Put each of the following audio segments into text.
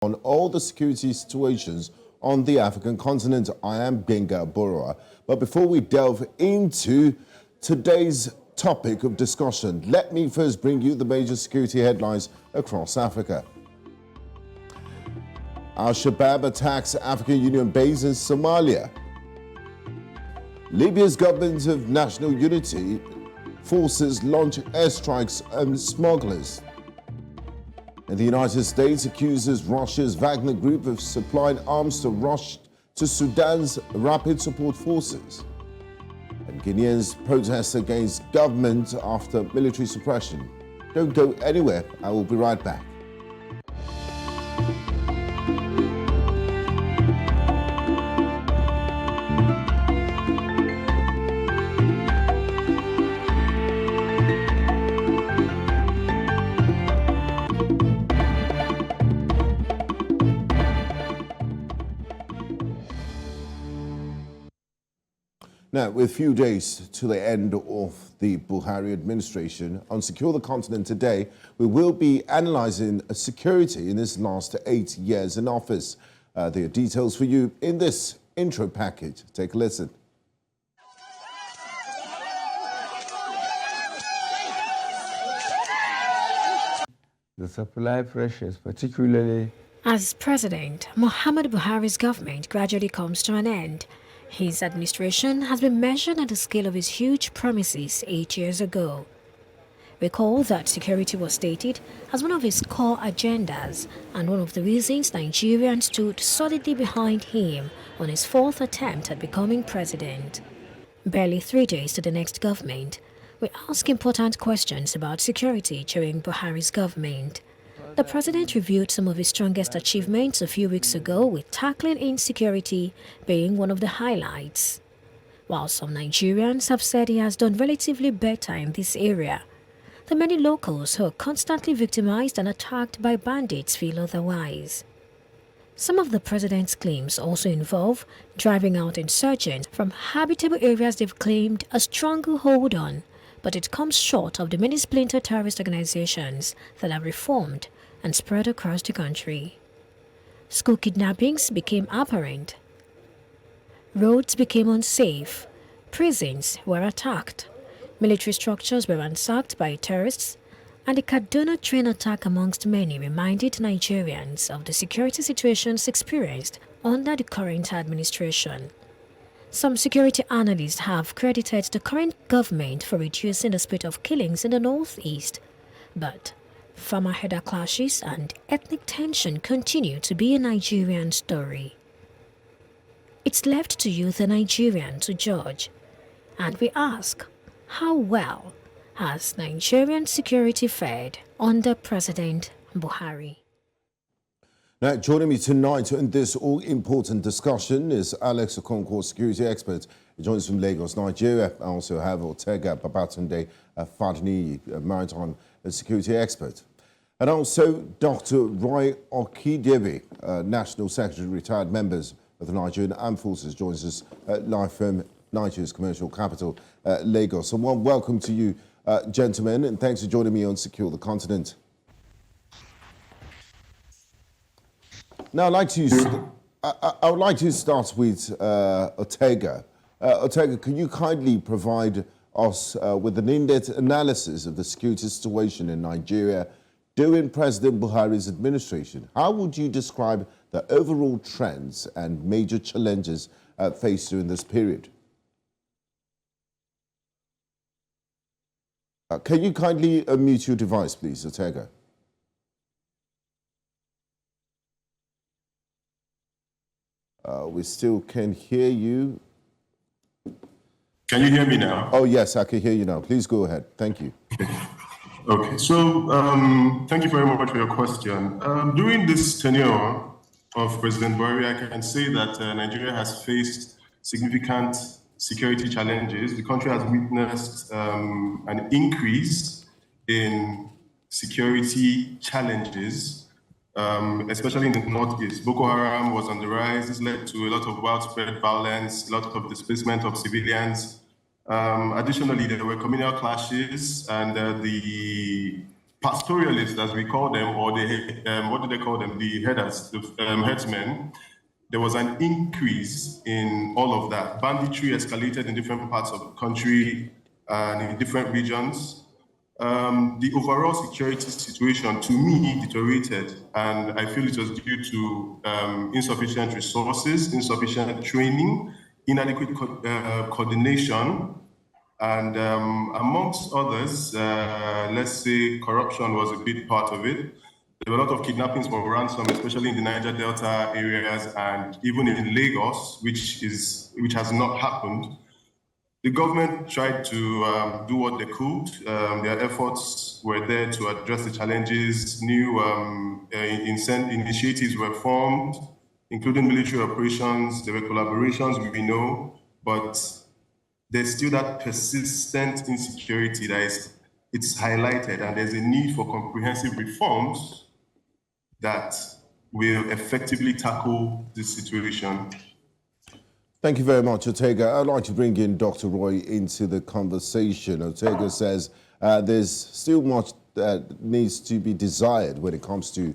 on all the security situations on the African continent. I am Gbenga Aborowa. But before we delve into today's topic of discussion, let me first bring you the major security headlines across Africa. Al-Shabaab attacks African Union base in Somalia. Libya's government of national unity forces launch airstrikes on smugglers. And the United States accuses Russia's Wagner Group of supplying arms to Sudan's rapid support forces. And Guineans protest against government after military suppression. Don't go anywhere, I will be right back. Now, with few days to the end of the Buhari administration, on Secure the Continent today, we will be analysing security in his last 8 years in office. There are details for you in this intro package. Take a listen. The supply pressures, particularly as President Muhamadu Buhari's government gradually comes to an end, his administration has been measured at the scale of his huge promises 8 years ago. Recall that security was stated as one of his core agendas and one of the reasons Nigerians stood solidly behind him on his fourth attempt at becoming president. Barely 3 days to the next government, we ask important questions about security during Buhari's government. The president reviewed some of his strongest achievements a few weeks ago, with tackling insecurity being one of the highlights. While some Nigerians have said he has done relatively better in this area, the many locals who are constantly victimized and attacked by bandits feel otherwise. Some of the president's claims also involve driving out insurgents from habitable areas they've claimed a stranglehold on, but it comes short of the many splinter terrorist organizations that have reformed and spread across the country. School kidnappings became apparent. Roads became unsafe. Prisons were attacked. Military structures were ransacked by terrorists. And the Kaduna train attack, amongst many, reminded Nigerians of the security situations experienced under the current administration. Some security analysts have credited the current government for reducing the spate of killings in the northeast, but farmer-herder clashes and ethnic tension continue to be a Nigerian story. It's left to you, the Nigerian, to judge, and we ask, how well has Nigerian security fared under President Buhari? Now, joining me tonight in this all-important discussion is Alex Okonkwo, security expert. He joins from Lagos, Nigeria. I also have Otega, Babatunde, Fadiniyi, Maritime security expert. And also Dr. Roy Okhidievbie, National Secretary, retired members of the Nigerian Armed Forces, joins us live from Nigeria's commercial capital, Lagos. And one welcome to you, gentlemen, and thanks for joining me on Secure the Continent. Now, I would like to start with Otega. Otega, can you kindly provide us with an in-depth analysis of the security situation in Nigeria during President Buhari's administration? How would you describe the overall trends and major challenges faced during this period? Can you kindly mute your device, please, Otega? We still can hear you. Can you hear me now? Oh, yes, I can hear you now. Please go ahead. Thank you. Okay, so thank you very much for your question. During this tenure of President Buhari, I can say that Nigeria has faced significant security challenges. The country has witnessed an increase in security challenges, especially in the northeast. Boko Haram was on the rise. This led to a lot of widespread violence, a lot of displacement of civilians. Additionally, there were communal clashes, and the pastoralists, as we call them, or the what do they call them? The headers, the headsmen. There was an increase in all of that. Banditry escalated in different parts of the country and in different regions. The overall security situation, to me, deteriorated, and I feel it was due to insufficient resources, insufficient training, inadequate coordination, and amongst others, let's say corruption was a big part of it. There were a lot of kidnappings for ransom, especially in the Niger Delta areas and even in Lagos, which has not happened. The government tried to do what they could. Their efforts were there to address the challenges. New initiatives were formed, including military operations. There were collaborations, we know, but there's still that persistent insecurity that it's highlighted, and there's a need for comprehensive reforms that will effectively tackle this situation. Thank you very much, Otega. I'd like to bring in Dr. Roy into the conversation. Otega says there's still much that needs to be desired when it comes to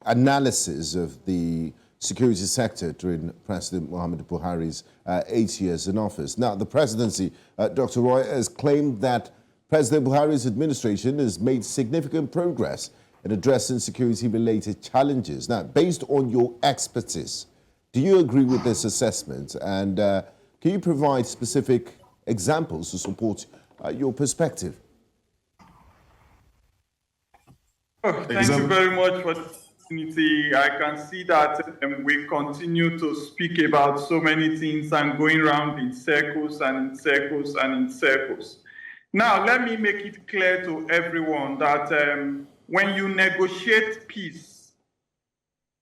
analysis of the security sector during President Muhamadu Buhari's 8 years in office. Now, the presidency, Dr. Roy, has claimed that President Buhari's administration has made significant progress in addressing security-related challenges. Now, based on your expertise, do you agree with this assessment? And can you provide specific examples to support your perspective? Thank you very much for the opportunity. I can see that we continue to speak about so many things and going around in circles and in circles and in circles. Now, let me make it clear to everyone that when you negotiate peace,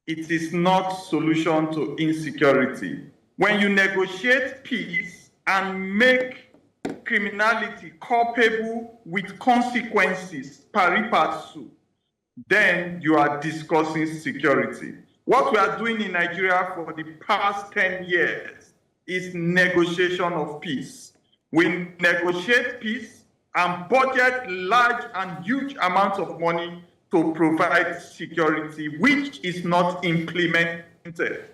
it is not solution to insecurity. When you negotiate peace and make criminality culpable with consequences, pari passu, then you are discussing security. What we are doing in Nigeria for the past 10 years is negotiation of peace. We negotiate peace and budget large and huge amounts of money to provide security, which is not implemented.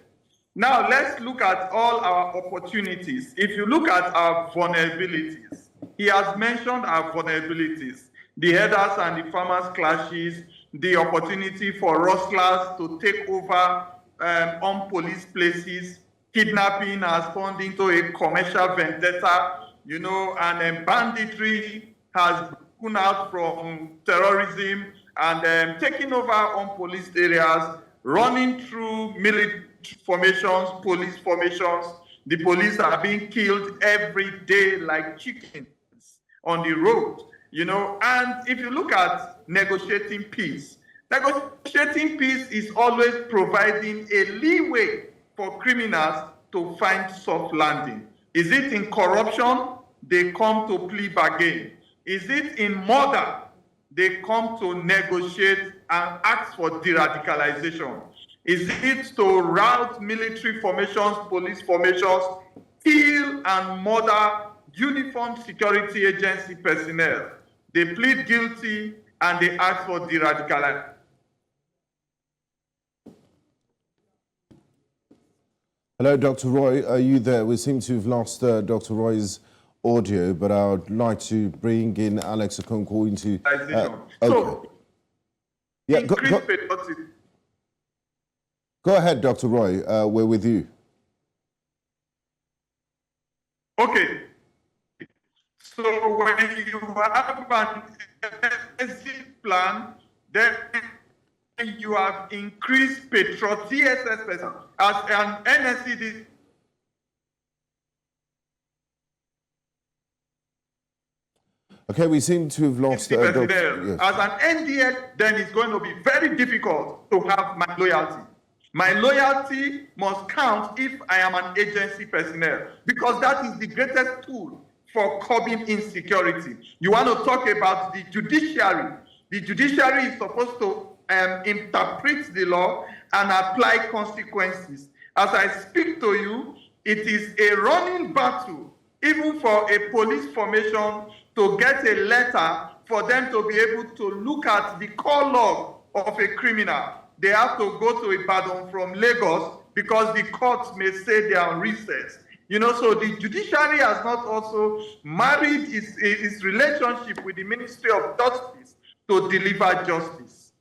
Now, let's look at all our opportunities. If you look at our vulnerabilities, he has mentioned our vulnerabilities, the headers and the farmers' clashes, the opportunity for rustlers to take over unpoliced places, kidnapping has turned into a commercial vendetta, you know, and banditry has broken out from terrorism and taking over unpoliced areas, running through military formations, police formations. The police are being killed every day like chickens on the road, you know. And if you look at negotiating peace is always providing a leeway for criminals to find soft landing. Is it in corruption? They come to plea bargain. Is it in murder? They come to negotiate and ask for de-radicalization. Is it to rout military formations, police formations, kill and murder uniformed security agency personnel? They plead guilty and they ask for de-radicalization. Hello, Dr. Roy, are you there? We seem to have lost Dr. Roy's audio, but I would like to bring in Alex Okonkwo into... Okay. So, yeah, go ahead, Dr. Roy. We're with you. Okay. So when you have an exit plan, then you have increased petrol TSS person as an NSCD. Okay, we seem to have lost... yes. As an NDS, then it's going to be very difficult to have my loyalty. My loyalty must count if I am an agency personnel, because that is the greatest tool for curbing insecurity. You want to talk about the judiciary. The judiciary is supposed to interpret the law and apply consequences. As I speak to you, it is a running battle, even for a police formation to get a letter for them to be able to look at the call log of a criminal, they have to go to Ibadan from Lagos because the courts may say they are on recess. You know, so the judiciary has not also married its relationship with the Ministry of Justice to deliver justice.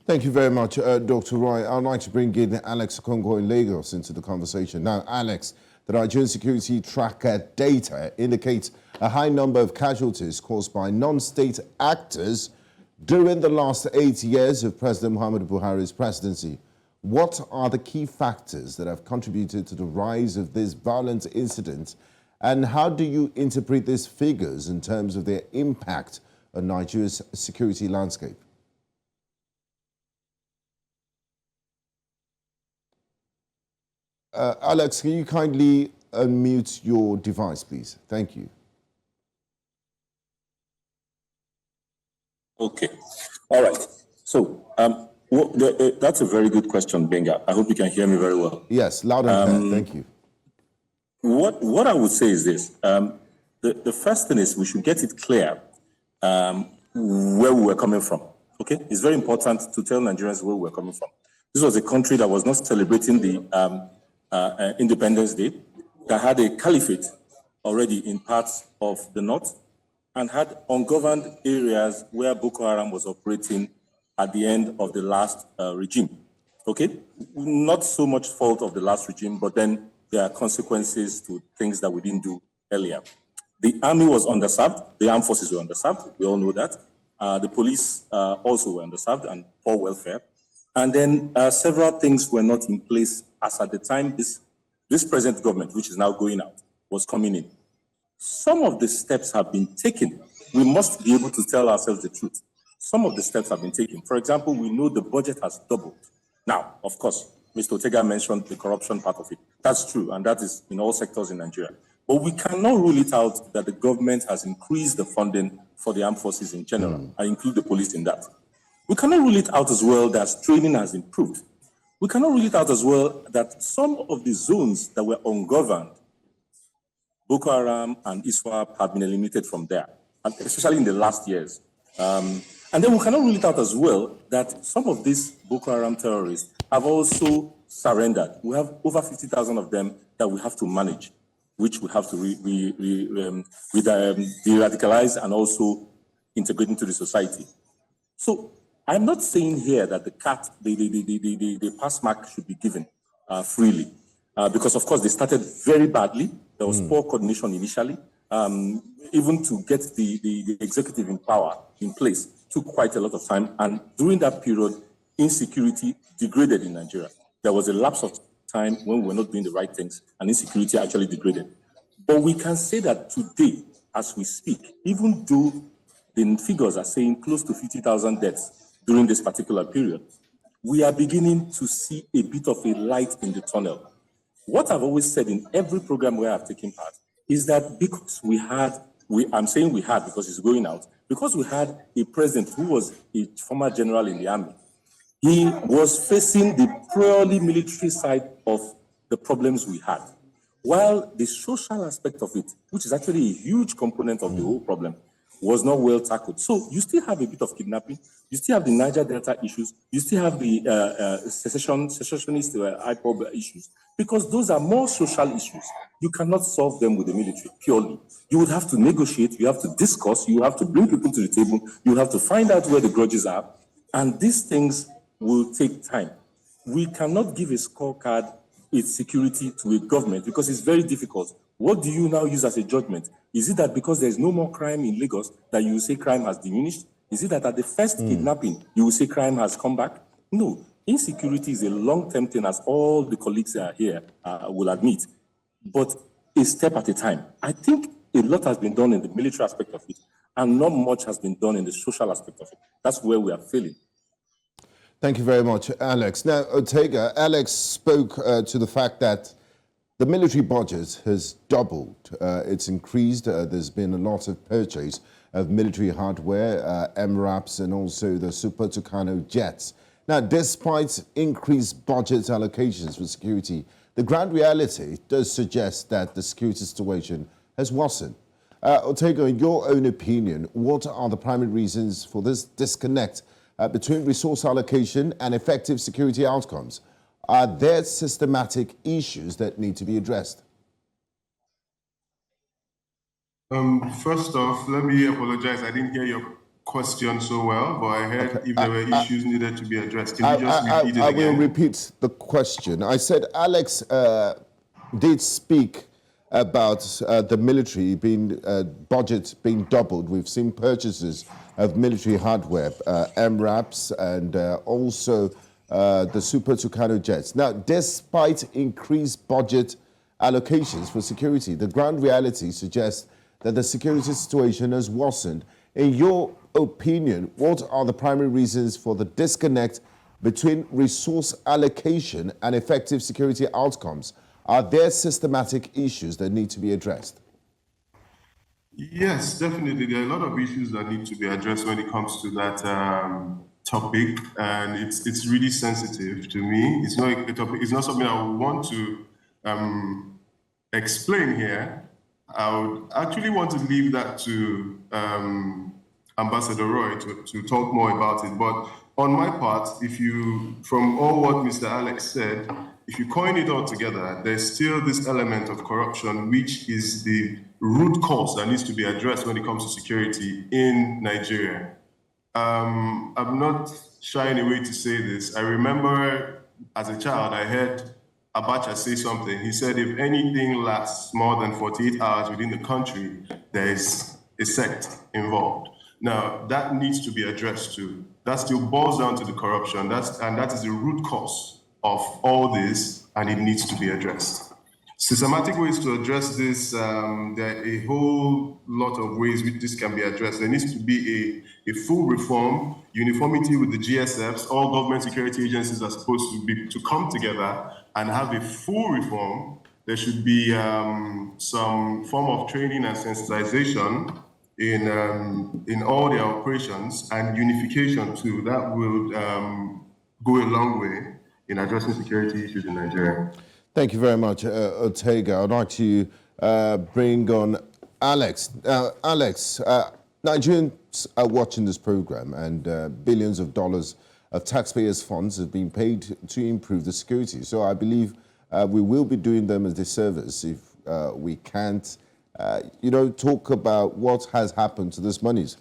Thank you very much, Dr. Roy. I'd like to bring in Alex Okonkwo in Lagos into the conversation. Now, Alex, the Nigerian security tracker data indicates a high number of casualties caused by non-state actors during the last 8 years of President Muhamadu Buhari's presidency. What are the key factors that have contributed to the rise of these violent incidents, and how do you interpret these figures in terms of their impact on Nigeria's security landscape? Alex, can you kindly unmute your device, please? Thank you. Okay. All right. So that's a very good question, Gbenga. I hope you can hear me very well. Yes, loud and clear. Thank you. What I would say is this. The first thing is we should get it clear where we were coming from. Okay? It's very important to tell Nigerians where we were coming from. This was a country that was not celebrating the Independence Day, that had a caliphate already in parts of the north, and had ungoverned areas where Boko Haram was operating at the end of the last regime. Okay? Not so much fault of the last regime, but then there are consequences to things that we didn't do earlier. The army was underserved, the armed forces were underserved, we all know that. The police also were underserved and poor welfare. And then several things were not in place as at the time this present government, which is now going out, was coming in. Some of the steps have been taken. We must be able to tell ourselves the truth. Some of the steps have been taken. For example, we know the budget has doubled. Now, of course, Mr. Otega mentioned the corruption part of it. That's true, and that is in all sectors in Nigeria. But we cannot rule it out that the government has increased the funding for the armed forces in general. I include the police in that. We cannot rule it out as well that training has improved. We cannot rule it out as well that some of the zones that were ungoverned, Boko Haram and ISWAP, have been eliminated from there, and especially in the last years. And then we cannot rule it out as well that some of these Boko Haram terrorists have also surrendered. We have over 50,000 of them that we have to manage, which we have to de-radicalize and also integrate into the society. So I'm not saying here that the pass mark should be given freely, because of course they started very badly. There was poor coordination initially. Even to get the executive in power in place took quite a lot of time. And during that period, insecurity degraded in Nigeria. There was a lapse of time when we were not doing the right things, and insecurity actually degraded. But we can say that today, as we speak, even though the figures are saying close to 50,000 deaths during this particular period, we are beginning to see a bit of a light in the tunnel. What I've always said in every program where I've taken part is that because I'm saying we had because it's going out, because we had a president who was a former general in the army, he was facing the purely military side of the problems we had. While the social aspect of it, which is actually a huge component of the whole problem, was not well tackled. So you still have a bit of kidnapping, you still have the Niger Delta issues, you still have the secessionist IPOB issues, because those are more social issues. You cannot solve them with the military purely. You would have to negotiate, you have to discuss, you have to bring people to the table, you have to find out where the grudges are, and these things will take time. We cannot give a scorecard with security to a government because it's very difficult. What do you now use as a judgment? Is it that because there's no more crime in Lagos that you will say crime has diminished? Is it that at the first kidnapping, you will say crime has come back? No. Insecurity is a long-term thing, as all the colleagues here will admit, but a step at a time. I think a lot has been done in the military aspect of it, and not much has been done in the social aspect of it. That's where we are failing. Thank you very much, Alex. Now, Otega, Alex spoke to the fact that the military budget has doubled. It's increased. There's been a lot of purchase of military hardware, MRAPs, and also the Super Tucano jets. Now, despite increased budget allocations for security, the ground reality does suggest that the security situation has worsened. Otega, in your own opinion, what are the primary reasons for this disconnect between resource allocation and effective security outcomes? Are there systematic issues that need to be addressed? First off, let me apologize. I didn't hear your question so well, but I heard if there were issues needed to be addressed. Can you just repeat it again? I will repeat the question. I said Alex did speak about the military being budget being doubled. We've seen purchases of military hardware, MRAPs, and also the Super Tucano jets. Now, despite increased budget allocations for security, the ground reality suggests that the security situation has worsened. In your opinion, what are the primary reasons for the disconnect between resource allocation and effective security outcomes? Are there systematic issues that need to be addressed? Yes, definitely. There are a lot of issues that need to be addressed when it comes to that topic, and it's really sensitive to me. It's not a topic. It's not something I would want to explain here. I would actually want to leave that to Ambassador Roy to talk more about it. But on my part, from all what Mr. Alex said, if you coin it all together, there's still this element of corruption, which is the root cause that needs to be addressed when it comes to security in Nigeria. I'm not shying away to say this. I remember as a child, I heard Abacha say something. He said, if anything lasts more than 48 hours within the country, there is a sect involved. Now, that needs to be addressed too. That still boils down to the corruption, and that is the root cause of all this, and it needs to be addressed. Systematic ways to address this, there are a whole lot of ways which this can be addressed. There needs to be a full reform, uniformity with the GSFs. All government security agencies are supposed to come together and have a full reform. There should be some form of training and sensitization in all their operations, and unification too. That will go a long way in addressing security issues in Nigeria. Thank you very much, Otega. I'd like to bring on Alex. Alex, Nigerians are watching this program, and billions of dollars of taxpayers' funds have been paid to improve the security. So I believe we will be doing them a disservice if we can't, talk about what has happened to this monies.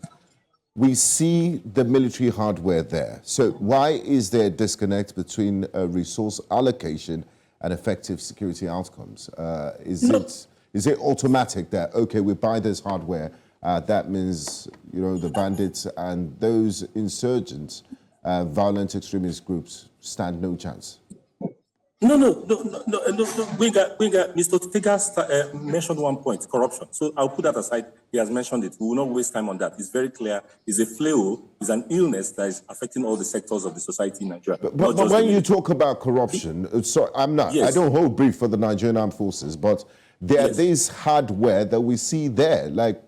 We see the military hardware there. So why is there a disconnect between resource allocation and effective security outcomes? Is it automatic that, okay, we buy this hardware, that means, the bandits and those insurgents, violent extremist groups stand no chance? No. Mr. Otega mentioned one point, corruption. So I'll put that aside. He has mentioned it. We will not waste time on that. It's very clear. It's a flaw. It's an illness that is affecting all the sectors of the society in Nigeria. But when you talk about corruption, sorry, I'm not. Yes. I don't hold brief for the Nigerian Armed Forces, but there is hardware that we see there. Like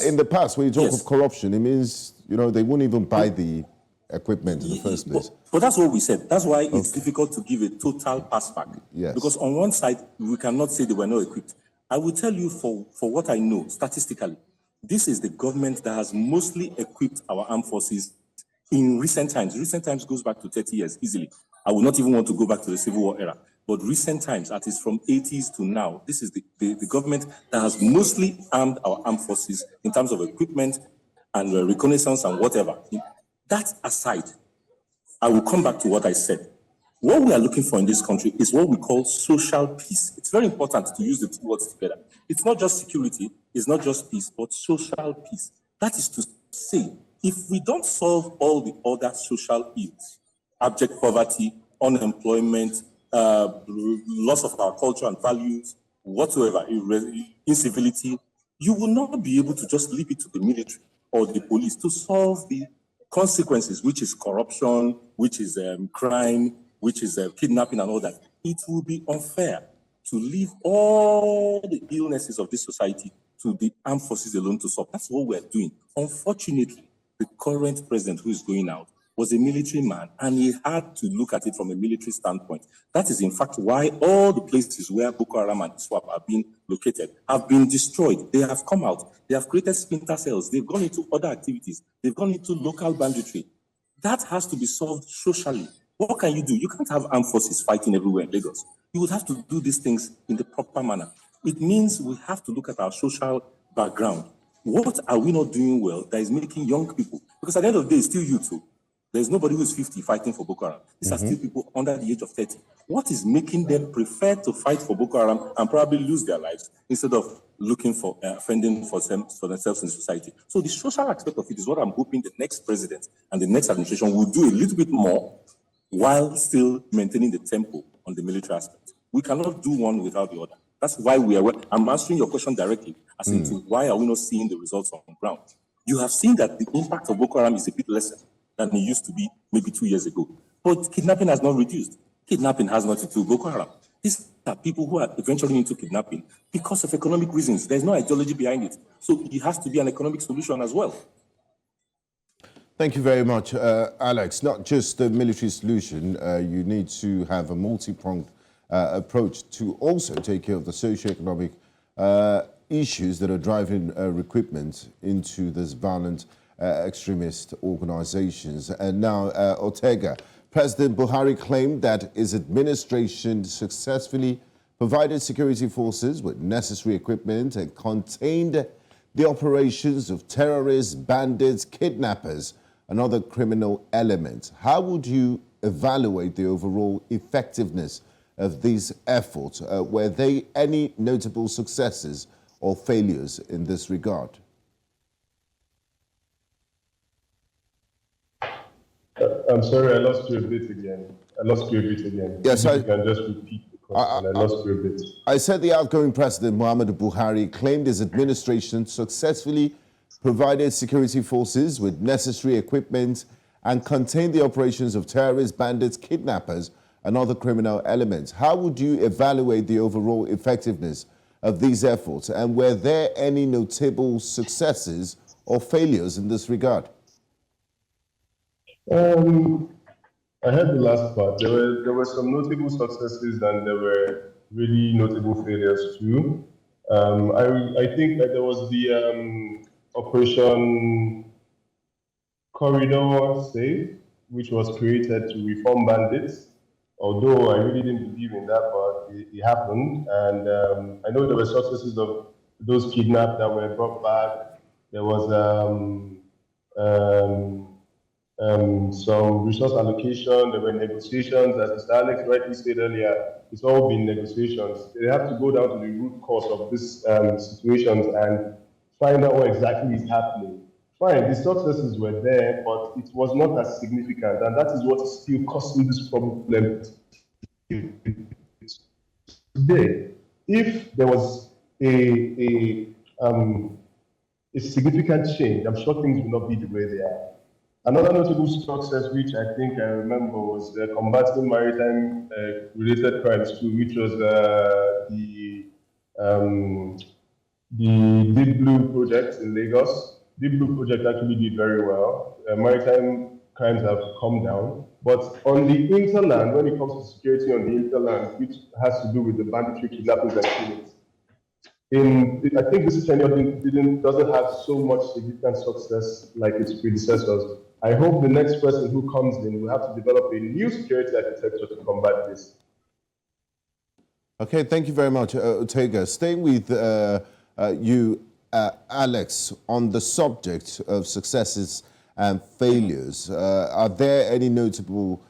in the past, when you talk of corruption, it means they won't even buy the equipment in the first place. But that's what we said. That's why it's difficult to give a total pass back. Yes. Because on one side, we cannot say they were not equipped. I will tell you for what I know, statistically, this is the government that has mostly equipped our armed forces in recent times. Recent times goes back to 30 years easily. I would not even want to go back to the Civil War era. But recent times, that is from 80s to now, this is the government that has mostly armed our armed forces in terms of equipment and reconnaissance and whatever. That aside, I will come back to what I said. What we are looking for in this country is what we call social peace. It's very important to use the two words together. It's not just security, it's not just peace, but social peace. That is to say, if we don't solve all the other social ills, abject poverty, unemployment, loss of our culture and values, whatsoever, incivility, you will not be able to just leave it to the military or the police to solve the consequences, which is corruption, which is crime, which is kidnapping and all that. It will be unfair to leave all the illnesses of this society to the armed forces alone to solve. That's what we're doing. Unfortunately, the current president who is going out was a military man, and he had to look at it from a military standpoint. That is, in fact, why all the places where Boko Haram and SWAP have been located have been destroyed. They have come out. They have created splinter cells. They've gone into other activities. They've gone into local banditry. That has to be solved socially. What can you do? You can't have armed forces fighting everywhere in Lagos. You would have to do these things in the proper manner. It means we have to look at our social background. What are we not doing well that is making young people? Because at the end of the day, it's still youth too. There's nobody who's 50 fighting for Boko Haram. These are still people under the age of 30. What is making them prefer to fight for Boko Haram and probably lose their lives instead of looking for fending for themselves in society? So the social aspect of it is what I'm hoping the next president and the next administration will do a little bit more while still maintaining the tempo on the military aspect. We cannot do one without the other. That's why I'm answering your question directly as into why are we not seeing the results on the ground? You have seen that the impact of Boko Haram is a bit lesser than it used to be maybe 2 years ago. But kidnapping has not reduced. Kidnapping has nothing to do with Boko Haram. These are people who are eventually into kidnapping because of economic reasons. There's no ideology behind it. So it has to be an economic solution as well. Thank you very much, Alex. Not just the military solution, you need to have a multi-pronged approach to also take care of the socio-economic issues that are driving recruitment into this violent extremist organizations. And now, Otega, President Buhari claimed that his administration successfully provided security forces with necessary equipment and contained the operations of terrorists, bandits, kidnappers, and other criminal elements. How would you evaluate the overall effectiveness of these efforts? Were there any notable successes or failures in this regard? I'm sorry, I lost you a bit again. Yes, you can just repeat the question. I lost you a bit. I said the outgoing President Muhamadu Buhari claimed his administration successfully provided security forces with necessary equipment and contained the operations of terrorists, bandits, kidnappers, and other criminal elements. How would you evaluate the overall effectiveness of these efforts? And were there any notable successes or failures in this regard? I heard the last part. There were some notable successes and there were really notable failures too. I think that there was the Operation Corridor Safe, which was created to reform bandits. Although I really didn't believe in that, but it happened. And I know there were successes of those kidnapped that were brought back. There was some resource allocation. There were negotiations. As Mr. Alex rightly said earlier, it's all been negotiations. They have to go down to the root cause of these situations and find out what exactly is happening. Fine, the successes were there, but it was not as significant, and that is what is still causing this problem today. If there was a significant change, I'm sure things will not be the way they are. Another notable success, which I think I remember, was combating maritime related crimes too, which was the Deep Blue project in Lagos. Deep Blue project actually did very well. Maritime crimes have come down, but on the hinterland, when it comes to security on the hinterland, which has to do with the banditry, kidnappings, and killings, I think this tenure doesn't have so much significant success like its predecessors. I hope the next person who comes in will have to develop a new security architecture to combat this. Okay, thank you very much, Otega. Staying with you, Alex, on the subject of successes and failures, are there any notable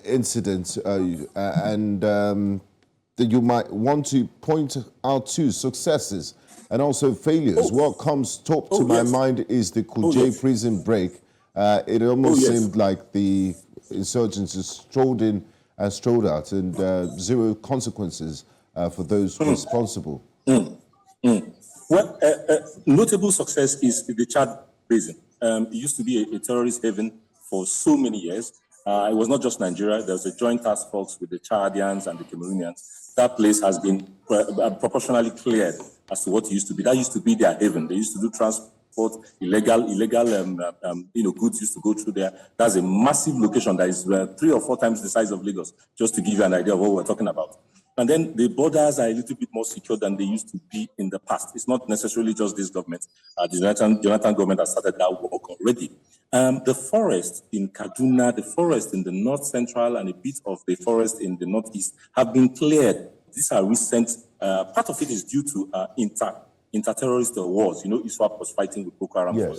incidents that you might want to point out to, successes and also failures? What comes top to my mind is the Kuje prison break. It almost seemed like the insurgents strolled in and strolled out, and zero consequences for those responsible. Well, notable success is the Chad prison. It used to be a terrorist haven for so many years. It was not just Nigeria. There was a joint task force with the Chadians and the Cameroonians. That place has been proportionally cleared as to what it used to be. That used to be their haven. They used to do transport, illegal goods used to go through there. That's a massive location that is 3 or 4 times the size of Lagos, just to give you an idea of what we're talking about. And then the borders are a little bit more secure than they used to be in the past. It's not necessarily just this government. The Jonathan government has started that work already. The forest in Kaduna, the forest in the north central, and a bit of the forest in the northeast have been cleared. These are recent. Part of it is due to inter-terrorist wars. You know, ISWAP was fighting with Boko Haram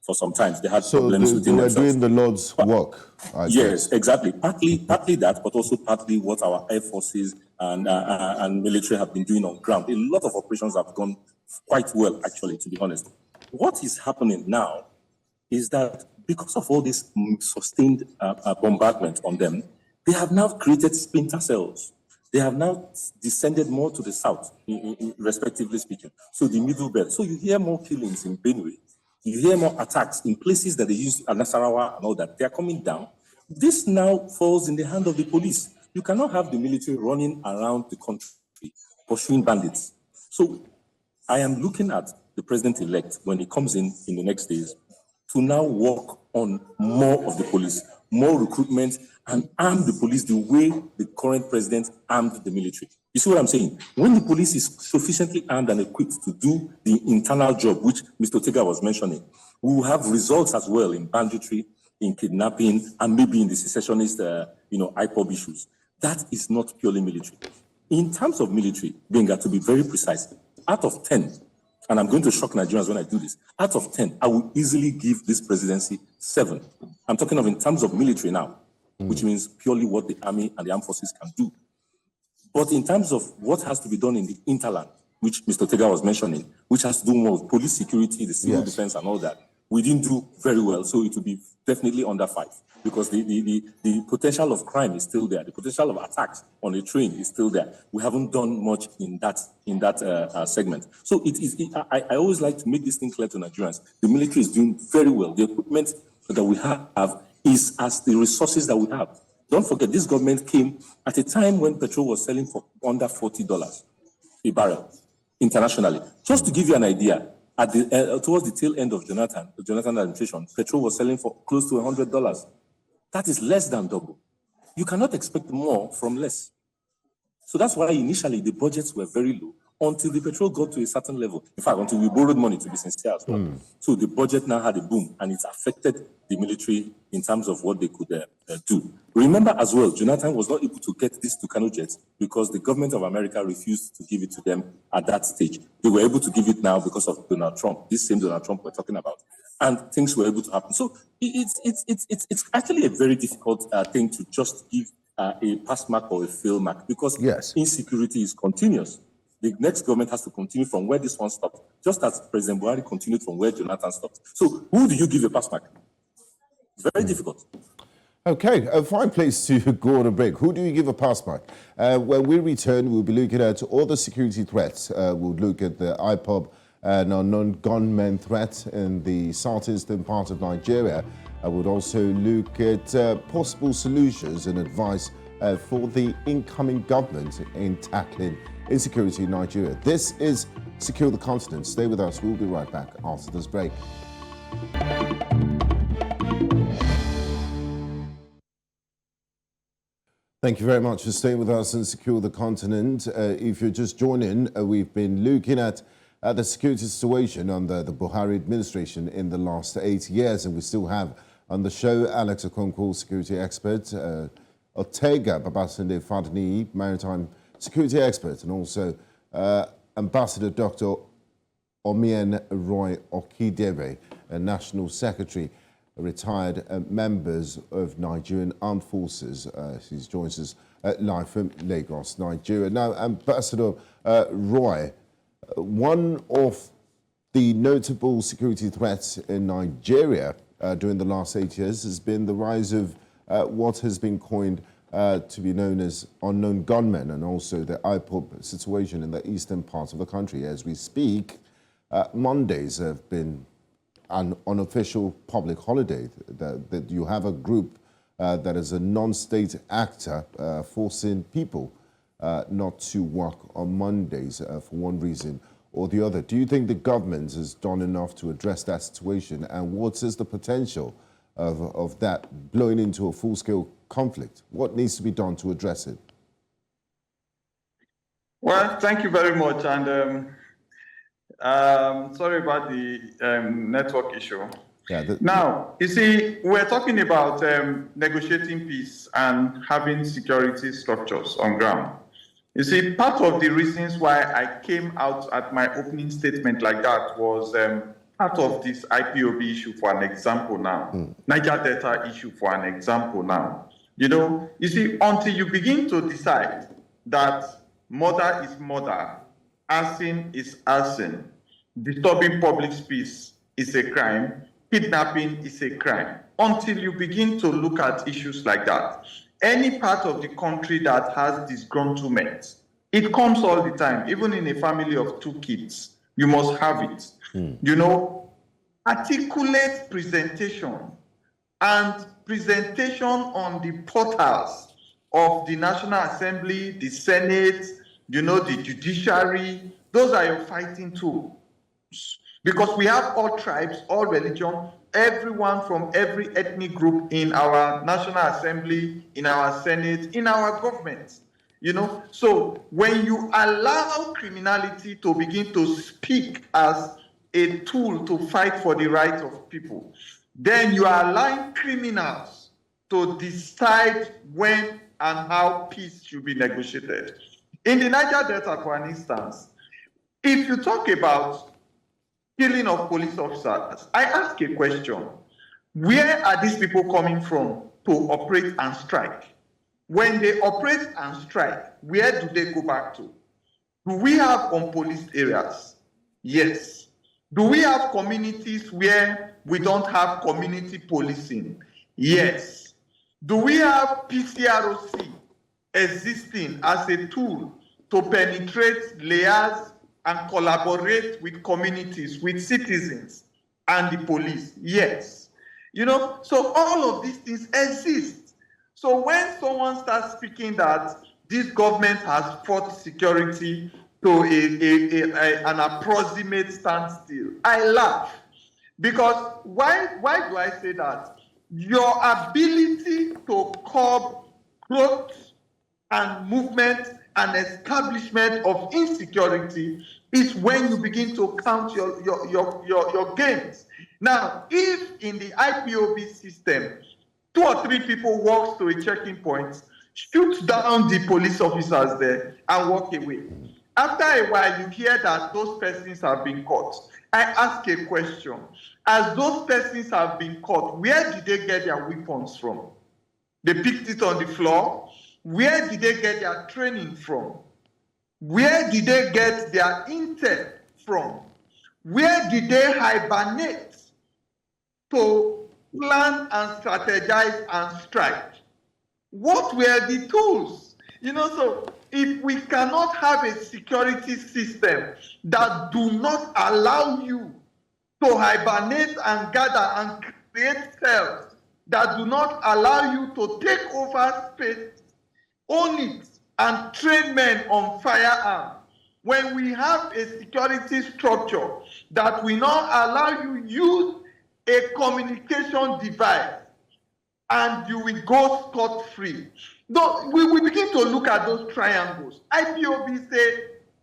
for some time. They had problems within themselves. So they were doing the Lord's work. Yes, exactly. Partly that, but also partly what our air forces and military have been doing on ground. A lot of operations have gone quite well, actually, to be honest. What is happening now is that because of all this sustained bombardment on them, they have now created splinter cells. They have now descended more to the south, respectively speaking. So the middle belt. So you hear more killings in Benue. You hear more attacks in places that they use Nasarawa and all that. They are coming down. This now falls in the hand of the police. You cannot have the military running around the country pursuing bandits. So I am looking at the president-elect when he comes in the next days to now work on more of the police, more recruitment, and arm the police the way the current president armed the military. You see what I'm saying? When the police is sufficiently armed and equipped to do the internal job, which Mr. Otega was mentioning, we will have results as well in banditry, in kidnapping, and maybe in the secessionist, IPOB issues. That is not purely military. In terms of military, Gbenga, to be very precise, out of 10, and I'm going to shock Nigerians when I do this, out of 10, I will easily give this presidency 7. I'm talking of in terms of military now, which means purely what the army and the armed forces can do. But in terms of what has to be done in the interland, which Mr. Otega was mentioning, which has to do more with police security, the civil defense and all that, we didn't do very well. So it will be definitely under 5 because the potential of crime is still there. The potential of attacks on a train is still there. We haven't done much in that segment. So I always like to make this thing clear to Nigerians. The military is doing very well. The equipment that we have is as the resources that we have. Don't forget, this government came at a time when petrol was selling for under $40 a barrel internationally. Just to give you an idea, at towards the tail end of the Jonathan administration, petrol was selling for close to $100. That is less than double. You cannot expect more from less. So that's why initially the budgets were very low until the petrol got to a certain level. In fact, until we borrowed money, to be sincere as well. So the budget now had a boom, and it's affected the military in terms of what they could do. Remember as well, Jonathan was not able to get these Tucano jets because the government of America refused to give it to them at that stage. They were able to give it now because of Donald Trump, this same Donald Trump we're talking about. And things were able to happen. So it's actually a very difficult thing to just give a pass mark or a fail mark because insecurity is continuous. The next government has to continue from where this one stopped, just as President Buhari continued from where Jonathan stopped. So who do you give a pass mark? Very difficult. Okay, a fine place to go on a break. Who do you give a pass mark? When we return, we'll be looking at all the security threats. We'll look at the IPOB and non-gunmen threat in the southeastern part of Nigeria. I would also look at possible solutions and advice for the incoming government in tackling insecurity in Nigeria. This is Secure the Continent. Stay with us. We'll be right back after this break. Thank you very much for staying with us and Secure the Continent. If you're just joining, we've been looking at the security situation under the Buhari administration in the last 8 years, and we still have on the show Alex Okonkwo, security expert, Otega, Babatunde, Fadiniyi, maritime security expert, and also Ambassador Dr. Oamien Okhidievbie, a National Secretary, retired members of Nigerian Armed Forces. He joins us live from Lagos, Nigeria. Now, Ambassador Roy, one of the notable security threats in Nigeria during the last 8 years has been the rise of what has been coined to be known as unknown gunmen, and also the IPOB situation in the eastern part of the country. As we speak, Mondays have been an unofficial public holiday, that you have a group that is a non-state actor forcing people not to work on Mondays for one reason or the other. Do you think the government has done enough to address that situation, and what is the potential of that blowing into a full-scale conflict? What needs to be done to address it? Well, thank you very much, and sorry about the network issue. Yeah, now, you see, we're talking about negotiating peace and having security structures on ground. You see, part of the reasons why I came out at my opening statement like that was part of this IPOB issue, for an example now, Niger Delta issue, for an example now. You see, until you begin to decide that murder is murder, arson is arson, disturbing public peace is a crime, kidnapping is a crime, until you begin to look at issues like that. Any part of the country that has disgruntlement, it comes all the time, even in a family of 2 kids, you must have it. Articulate presentation and presentation on the portals of the National Assembly, the Senate, the judiciary, those are your fighting tools. Because we have all tribes, all religion, everyone from every ethnic group in our National Assembly, in our Senate, in our government. So when you allow criminality to begin to speak as a tool to fight for the rights of people, then you are allowing criminals to decide when and how peace should be negotiated. In the Niger Delta, for an instance, if you talk about killing of police officers, I ask a question. Where are these people coming from to operate and strike? When they operate and strike, where do they go back to? Do we have unpoliced areas? Yes. Do we have communities where we don't have community policing? Yes. Do we have PCROC existing as a tool to penetrate layers and collaborate with communities, with citizens and the police? Yes. So all of these things exist. So when someone starts speaking that this government has fought security to an approximate standstill, I laugh. Because why do I say that? Your ability to curb growth and movement and establishment of insecurity is when you begin to count your gains. Now, if in the IPOB system, 2 or 3 people walk to a checking point, shoot down the police officers there and walk away. After a while, you hear that those persons have been caught. I ask a question. As those persons have been caught, where did they get their weapons from? They picked it on the floor. Where did they get their training from? Where did they get their intel from? Where did they hibernate to plan and strategize and strike? What were the tools? So if we cannot have a security system that do not allow you to hibernate and gather and create cells, that do not allow you to take over space, own it, and train men on firearms, when we have a security structure that will not allow you use a communication device and you will go scot-free. We begin to look at those triangles. IPOB say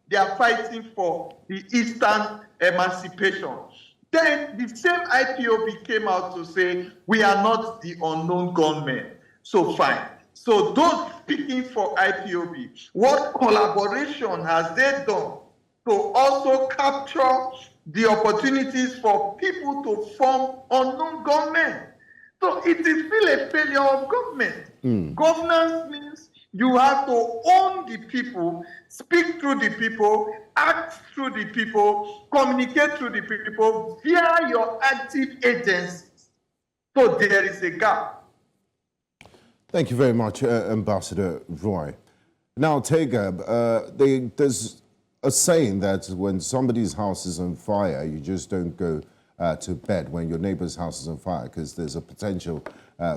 they are fighting for the Eastern emancipation. Then the same IPOB came out to say, we are not the unknown gunmen. So fine. So those speaking for IPOB, what collaboration has they done to also capture the opportunities for people to form unknown gunmen? So it is still a failure of government. Governance means you have to own the people, speak through the people, act through the people, communicate through the people via your active agencies. So there is a gap. Thank you very much, Ambassador Roy. Now, Otega, there's a saying that when somebody's house is on fire, you just don't go to bed when your neighbor's house is on fire, because there's a potential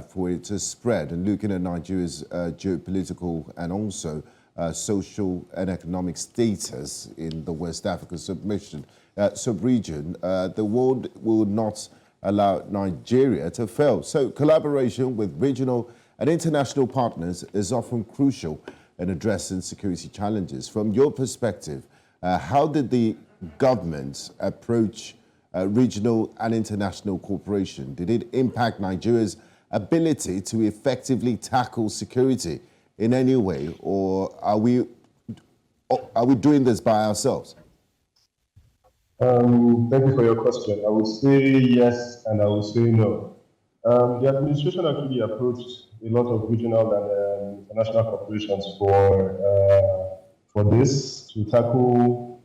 for it to spread. And looking at Nigeria's geopolitical and also social and economic status in the West African sub-region, the world will not allow Nigeria to fail. So collaboration with regional and international partners is often crucial in addressing security challenges. From your perspective, how did the government approach regional and international cooperation? Did it impact Nigeria's ability to effectively tackle security in any way, or are we doing this by ourselves? Thank you for your question. I would say yes, and I would say no. The administration actually approached a lot of regional and international corporations for this, to tackle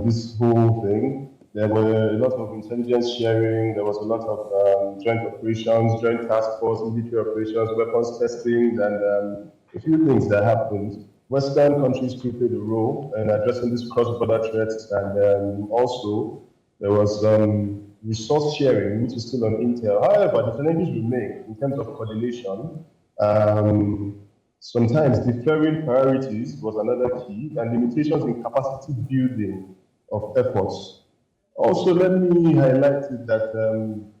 this whole thing. There were a lot of intelligence sharing, there was a lot of joint operations, joint task force, military operations, weapons testing, and a few things that happened. Western countries played a role in addressing these cross-border threats, and also there was resource sharing, which is still on Intel. However, the challenges remain in terms of coordination. Sometimes deferring priorities was another key, and limitations in capacity building of efforts. Also, let me highlight it that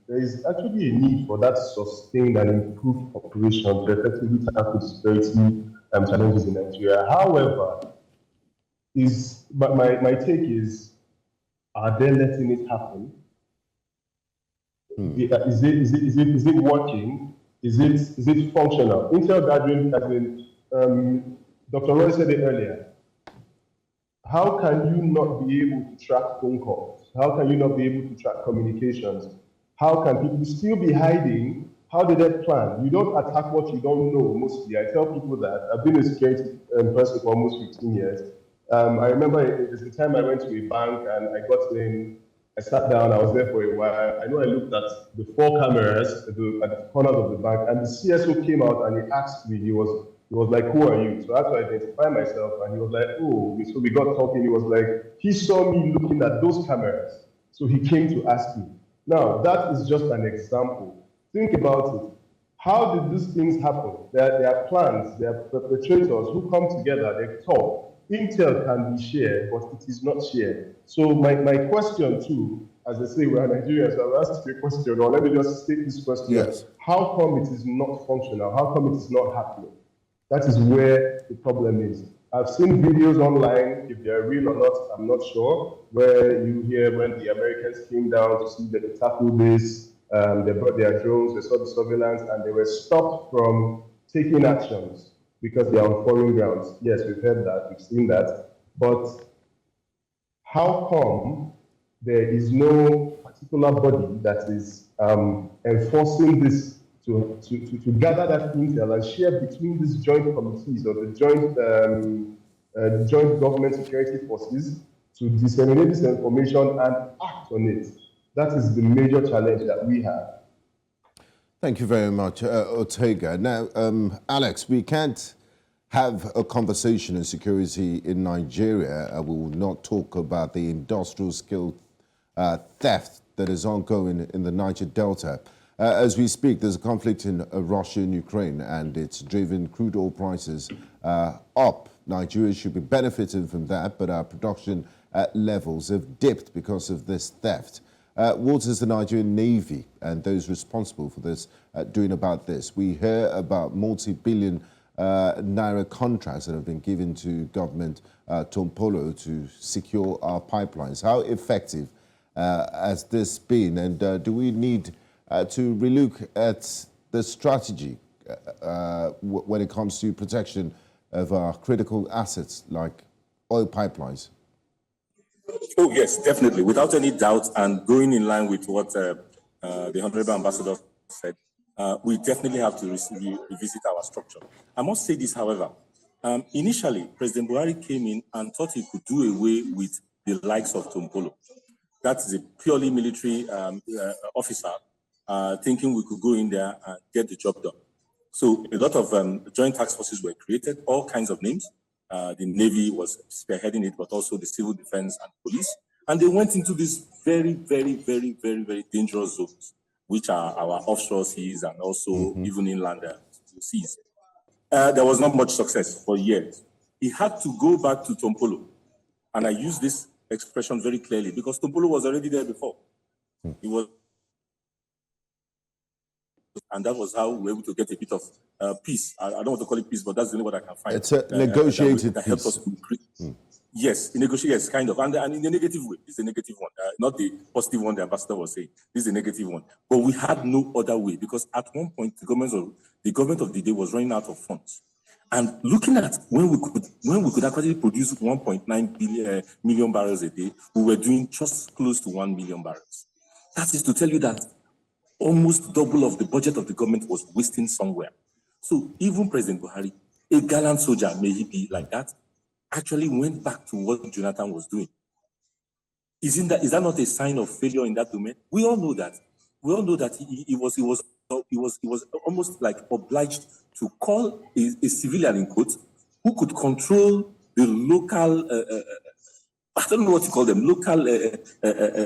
there is actually a need for that sustained and improved cooperation to effectively tackle security challenges in Nigeria. However, my take is, are they letting it happen? Is it working? Is it functional? Intel gathering, as in, Dr. Roy said it earlier. How can you not be able to track phone calls? How can you not be able to track communications? How can people still be hiding? How did they plan? You don't attack what you don't know, mostly. I tell people that. I've been a security person for almost 15 years. I remember there's a time I went to a bank and I got in, I sat down, I was there for a while. I know I looked at the 4 cameras at the corners of the bank, and the CSO came out and he asked me, he was like, who are you? So I had to identify myself, and he was like, oh, so we got talking. He was like, he saw me looking at those cameras, so he came to ask me. Now, that is just an example. Think about it. How did these things happen? There are plans, there are perpetrators who come together, they talk. Intel can be shared, but it is not shared. So my question too, as I say, we are Nigerians, so I'll ask you a question, or let me just state this question. Yes. How come it is not functional? How come it is not happening? That is where the problem is. I've seen videos online, if they're real or not, I'm not sure, where you hear when the Americans came down to see that they tackled this, they brought their drones, they saw the surveillance, and they were stopped from taking actions because they are on foreign grounds. Yes, we've heard that, we've seen that, but how come there is no particular body that is enforcing this to gather that intel and share between these joint committees or the joint government security forces to disseminate this information and act on it? That is the major challenge that we have. Thank you very much, Otega. Now, Alex, we can't have a conversation on security in Nigeria. We will not talk about the industrial scale theft that is ongoing in the Niger Delta. As we speak, there's a conflict in Russia and Ukraine, and it's driven crude oil prices up. Nigeria should be benefiting from that, but our production levels have dipped because of this theft. What is the Nigerian Navy and those responsible for this doing about this? We hear about multi-billion naira contracts that have been given to government Tompolo to secure our pipelines. How effective has this been, and do we need to relook at the strategy when it comes to protection of our critical assets like oil pipelines? Oh, yes, definitely. Without any doubt, and going in line with what the Honorable Ambassador said, we definitely have to revisit our structure. I must say this, however. Initially, President Buhari came in and thought he could do away with the likes of Tompolo. That is a purely military officer thinking we could go in there and get the job done. So a lot of joint task forces were created, all kinds of names. The Navy was spearheading it, but also the civil defense and police. And they went into these very, very, very, very, very dangerous zones, which are our offshore seas and also even inland seas. There was not much success for years. he had to go back to Tompolo. And I use this expression very clearly because Tompolo was already there before. He was, and that was how we were able to get a bit of peace. I don't want to call it peace, but that's the only word I can find. It's a negotiated that helped us to increase. Yes, yes, kind of, and in a negative way. This is a negative one, not the positive one the ambassador was saying. This is a negative one. But we had no other way because at one point the government of the day was running out of funds. And looking at when we could actually produce 1.9 million barrels a day, we were doing just close to 1 million barrels. That is to tell you that almost double of the budget of the government was wasting somewhere. So even President Buhari, a gallant soldier, may he be like that, actually went back to what Jonathan was doing. Is that not a sign of failure in that domain? We all know that. We all know that he was almost like obliged to call a civilian in quotes who could control the local, I don't know what you call them, local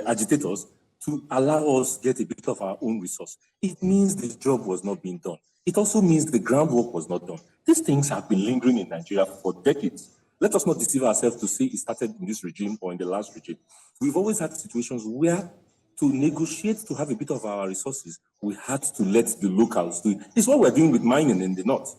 agitators to allow us get a bit of our own resource. It means the job was not being done. It also means the groundwork was not done. These things have been lingering in Nigeria for decades. Let us not deceive ourselves to say it started in this regime or in the last regime. We've always had situations where to negotiate to have a bit of our resources, we had to let the locals do it. It's what we're doing with mining in the north.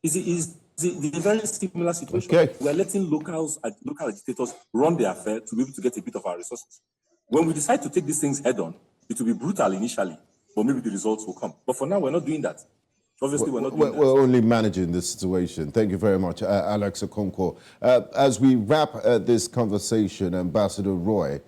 It's a very similar situation. Okay. We're letting local agitators run their affair to be able to get a bit of our resources. When we decide to take these things head on, it will be brutal initially, but maybe the results will come. But for now, we're not doing that. Obviously, we're not doing that. We're only managing this situation. Thank you very much, Alex Okonkwo. As we wrap this conversation, Ambassador Roy,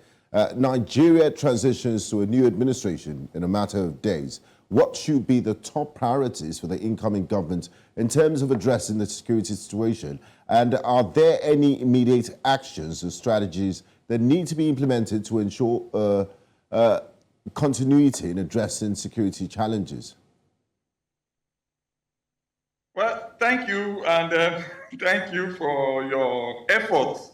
Nigeria transitions to a new administration in a matter of days. What should be the top priorities for the incoming government in terms of addressing the security situation? And are there any immediate actions or strategies that need to be implemented to ensure continuity in addressing security challenges? Well, thank you, and thank you for your efforts.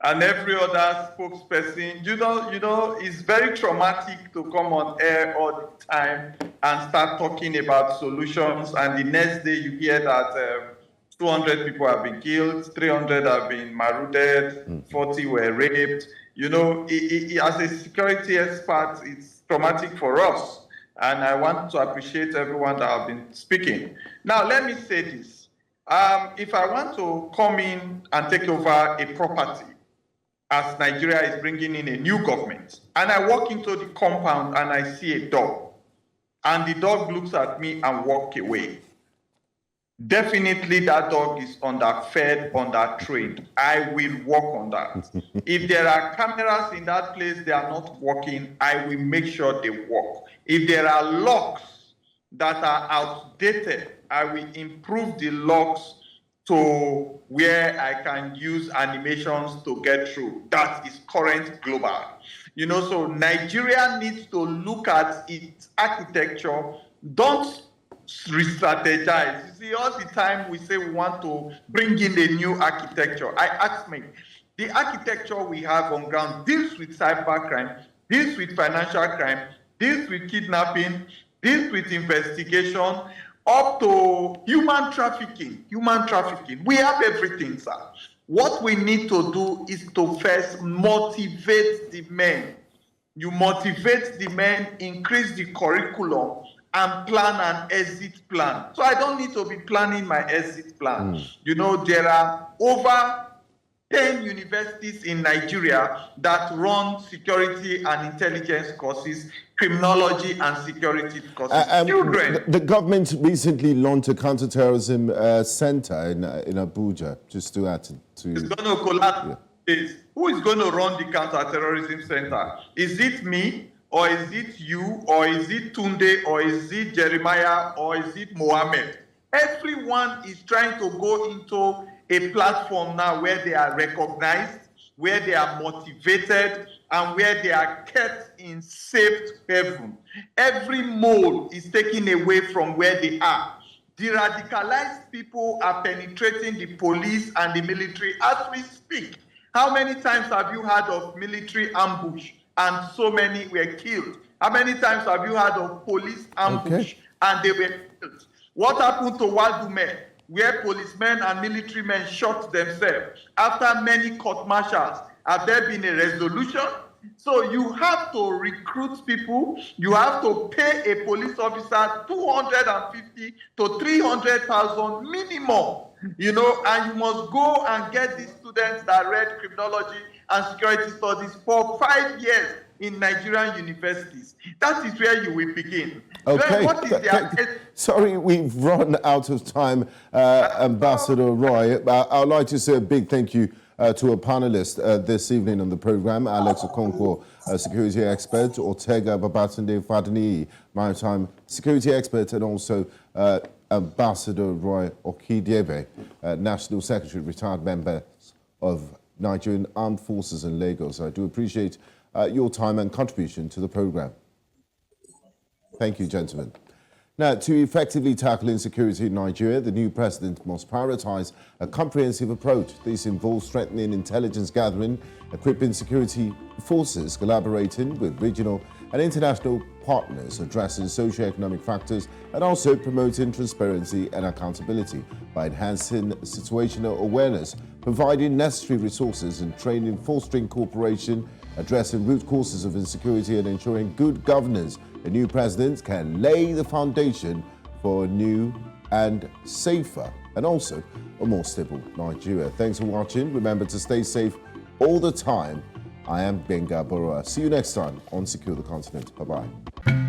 And every other spokesperson, you know, it's very traumatic to come on air all the time and start talking about solutions, and the next day you hear that 200 people have been killed, 300 have been marauded, 40 were raped. You know, as a security expert, it's traumatic for us. And I want to appreciate everyone that have been speaking. Now, let me say this. If I want to come in and take over a property, as Nigeria is bringing in a new government, and I walk into the compound and I see a dog, and the dog looks at me and walks away, definitely that dog is underfed, undertrained. I will work on that. If there are cameras in that place, they are not working, I will make sure they work. If there are locks that are outdated, I will improve the locks to where I can use animations to get through. That is current global. You know, so Nigeria needs to look at its architecture. Don't re-strategize. You see, all the time we say we want to bring in a new architecture. I ask me, the architecture we have on ground deals with cybercrime, deals with financial crime, deals with kidnapping, deals with investigation, up to human trafficking. We have everything, sir. What we need to do is to first motivate the men. You motivate the men, increase the curriculum, and plan an exit plan. So I don't need to be planning my exit plan. You know, there are over 10 universities in Nigeria that run security and intelligence courses, criminology and security courses. Children. The government recently launched a counterterrorism center in Abuja, just to add to... It's going to collapse. Yeah. Who is going to run the counterterrorism center? Is it me, or is it you, or is it Tunde, or is it Jeremiah, or is it Mohammed? Everyone is trying to go into a platform now where they are recognized, where they are motivated, and where they are kept in safe haven. Every mole is taken away from where they are. The radicalized people are penetrating the police and the military as we speak. How many times have you heard of military ambush and so many were killed? How many times have you heard of police ambush and they were killed? What happened to Wadume? where policemen and military men shot themselves. After many court martials, have there been a resolution? So you have to recruit people. You have to pay a police officer 250 to 300,000 minimum, you know, and you must go and get these students that read criminology and security studies for 5 years in Nigerian universities. That is where you will begin. Okay. What is Sorry, we've run out of time, Ambassador Roy. I'd like to say a big thank you to a panelist this evening on the program, Alex Okonkwo, security expert, Otega, Babatunde, Fadiniyi, maritime security expert, and also Ambassador Roy Okhidievbie, National Secretary, retired member of Nigerian Armed Forces in Lagos. I do appreciate your time and contribution to the program. Thank you, gentlemen. Now, to effectively tackle insecurity in Nigeria, the new president must prioritize a comprehensive approach. This involves strengthening intelligence gathering, equipping security forces, collaborating with regional and international partners, addressing socio-economic factors, and also promoting transparency and accountability by enhancing situational awareness, providing necessary resources and training, fostering cooperation, addressing root causes of insecurity, and ensuring good governance. The new president can lay the foundation for a new and safer and also a more stable Nigeria. Thanks for watching. Remember to stay safe all the time. I am Gbenga Aborowa. See you next time on Secure the Continent. Bye-bye.